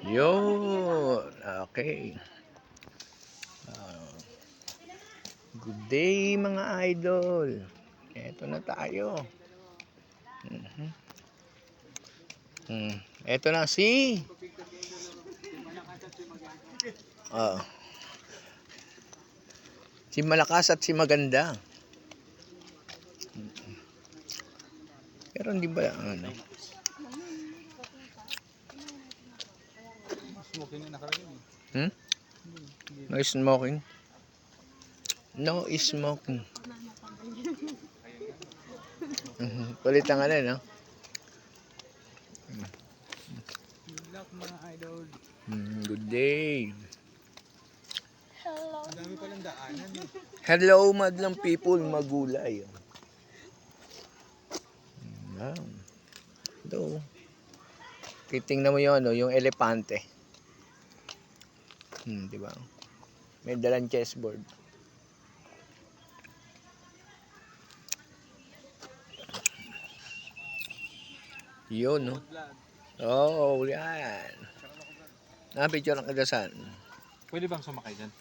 Yun. Okay. Ah, good day mga idol. Eto na tayo. Eto na ah, si Malakas at si Maganda. Pero hindi ba ano? Smoking na nakalagay. No smoking. No smoking. Kulit ang ano, no? Good luck mga idol. Good day. Ang dami palang daanan eh. Hello, madlang people, magulay. Do. Titingnan mo 'yon, no, yung elepante. Di ba? May dalang chessboard. Yun, no? Oh, yan. Picture ng kagasan. Pwede bang sumakay dyan?